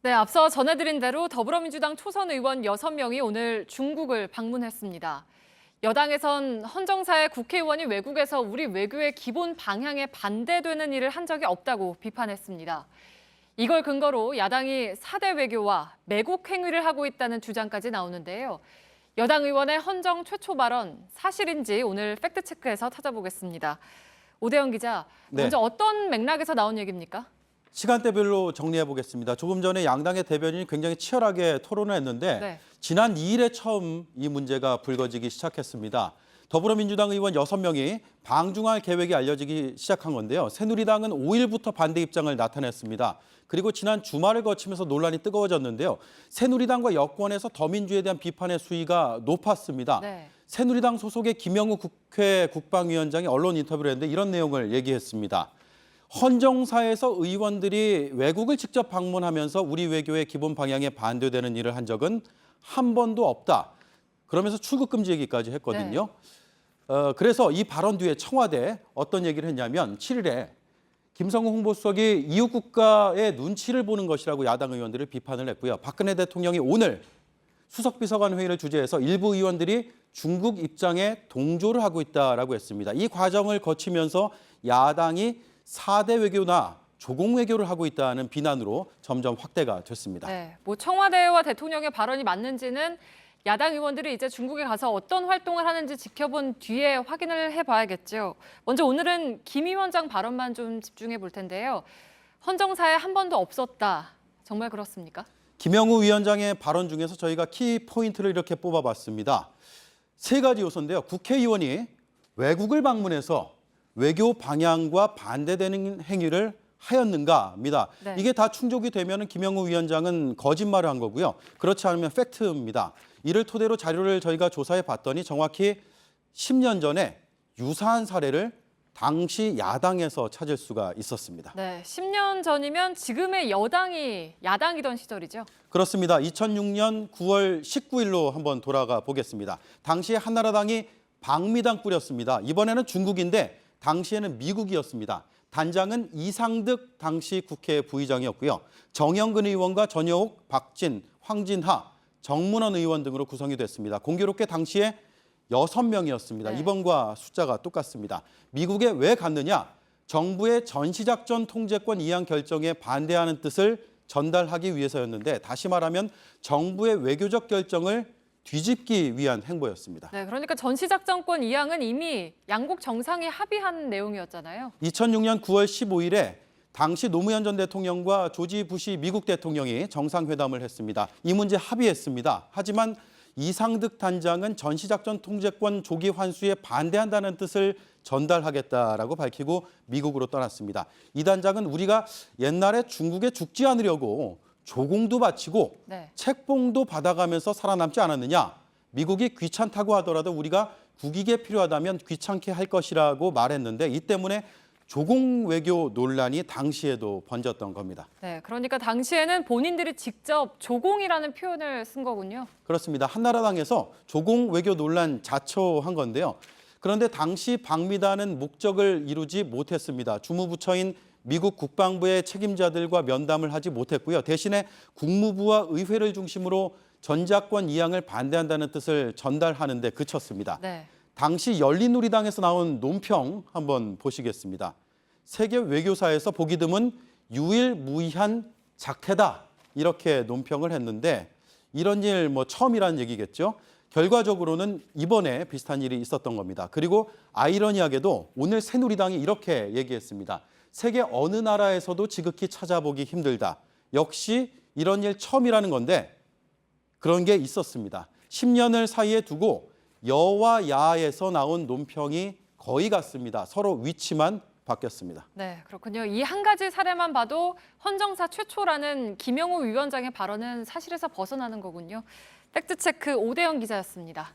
네, 앞서 전해드린 대로 더불어민주당 초선 의원 6명이 오늘 중국을 방문했습니다. 여당에선 헌정사의 국회의원이 외국에서 우리 외교의 기본 방향에 반대되는 일을 한 적이 없다고 비판했습니다. 이걸 근거로 야당이 4대 외교와 매국 행위를 하고 있다는 주장까지 나오는데요. 여당 의원의 헌정 최초 발언 사실인지 오늘 팩트체크해서 찾아보겠습니다. 오대영 기자, 먼저 어떤 맥락에서 나온 얘기입니까? 시간대별로 정리해 보겠습니다. 조금 전에 양당의 대변인이 굉장히 치열하게 토론을 했는데 지난 2일에 처음 이 문제가 불거지기 시작했습니다. 더불어민주당 의원 6명이 방중할 계획이 알려지기 시작한 건데요. 새누리당은 5일부터 반대 입장을 나타냈습니다. 그리고 지난 주말을 거치면서 논란이 뜨거워졌는데요. 새누리당과 여권에서 더민주에 대한 비판의 수위가 높았습니다. 새누리당 소속의 김영우 국회 국방위원장이 언론 인터뷰를 했는데 이런 내용을 얘기했습니다. 헌정사에서 의원들이 외국을 직접 방문하면서 우리 외교의 기본 방향에 반대되는 일을 한 적은 한 번도 없다. 그러면서 출국 금지 얘기까지 했거든요. 그래서 이 발언 뒤에 청와대 어떤 얘기를 했냐면 7일에 김성우 홍보수석이 이웃 국가의 눈치를 보는 것이라고 야당 의원들을 비판을 했고요. 박근혜 대통령이 오늘 수석비서관 회의를 주재해서 일부 의원들이 중국 입장에 동조를 하고 있다라고 했습니다. 이 과정을 거치면서 야당이 4대 외교나 조공 외교를 하고 있다는 비난으로 점점 확대가 됐습니다. 청와대와 대통령의 발언이 맞는지는 야당 의원들이 이제 중국에 가서 어떤 활동을 하는지 지켜본 뒤에 확인을 해봐야겠죠. 먼저 오늘은 김 위원장 발언만 좀 집중해 볼 텐데요. 헌정사에 한 번도 없었다. 정말 그렇습니까? 김영우 위원장의 발언 중에서 저희가 키 포인트를 이렇게 뽑아봤습니다. 3가지 요소인데요. 국회의원이 외국을 방문해서 외교 방향과 반대되는 행위를 하였는가입니다. 이게 다 충족이 되면 김영우 위원장은 거짓말을 한 거고요. 그렇지 않으면 팩트입니다. 이를 토대로 자료를 저희가 조사해 봤더니 정확히 10년 전에 유사한 사례를 당시 야당에서 찾을 수가 있었습니다. 10년 전이면 지금의 여당이 야당이던 시절이죠? 그렇습니다. 2006년 9월 19일로 한번 돌아가 보겠습니다. 당시에 한나라당이 방미당 꾸렸습니다. 이번에는 중국인데 당시에는 미국이었습니다. 단장은 이상득 당시 국회 부의장이었고요. 정영근 의원과 전효옥, 박진, 황진하, 정문원 의원 등으로 구성이 됐습니다. 공교롭게 당시에 6명이었습니다. 이번과 숫자가 똑같습니다. 미국에 왜 갔느냐? 정부의 전시작전 통제권 이양 결정에 반대하는 뜻을 전달하기 위해서였는데 다시 말하면 정부의 외교적 결정을 뒤집기 위한 행보였습니다. 그러니까 전시작전권 이양은 이미 양국 정상이 합의한 내용이었잖아요. 2006년 9월 15일에 당시 노무현 전 대통령과 조지 부시 미국 대통령이 정상회담을 했습니다. 이 문제 합의했습니다. 하지만 이상득 단장은 전시작전 통제권 조기 환수에 반대한다는 뜻을 전달하겠다라고 밝히고 미국으로 떠났습니다. 이 단장은 우리가 옛날에 중국에 죽지 않으려고 조공도 바치고 책봉도 받아가면서 살아남지 않았느냐. 미국이 귀찮다고 하더라도 우리가 국익에 필요하다면 귀찮게 할 것이라고 말했는데 이 때문에 조공 외교 논란이 당시에도 번졌던 겁니다. 그러니까 당시에는 본인들이 직접 조공이라는 표현을 쓴 거군요. 그렇습니다. 한나라당에서 조공 외교 논란 자초한 건데요. 그런데 당시 방미단은 목적을 이루지 못했습니다. 주무부처인 미국 국방부의 책임자들과 면담을 하지 못했고요. 대신에 국무부와 의회를 중심으로 전작권 이양을 반대한다는 뜻을 전달하는 데 그쳤습니다. 당시 열린우리당에서 나온 논평 한번 보시겠습니다. 세계 외교사에서 보기 드문 유일무이한 작태다. 이렇게 논평을 했는데 이런 일 처음이라는 얘기겠죠. 결과적으로는 이번에 비슷한 일이 있었던 겁니다. 그리고 아이러니하게도 오늘 새누리당이 이렇게 얘기했습니다. 세계 어느 나라에서도 지극히 찾아보기 힘들다. 역시 이런 일 처음이라는 건데 그런 게 있었습니다. 10년을 사이에 두고 여와 야에서 나온 논평이 거의 같습니다. 서로 위치만 바뀌었습니다. 그렇군요. 이 한 가지 사례만 봐도 헌정사 최초라는 김영우 위원장의 발언은 사실에서 벗어나는 거군요. 팩트체크 오대영 기자였습니다.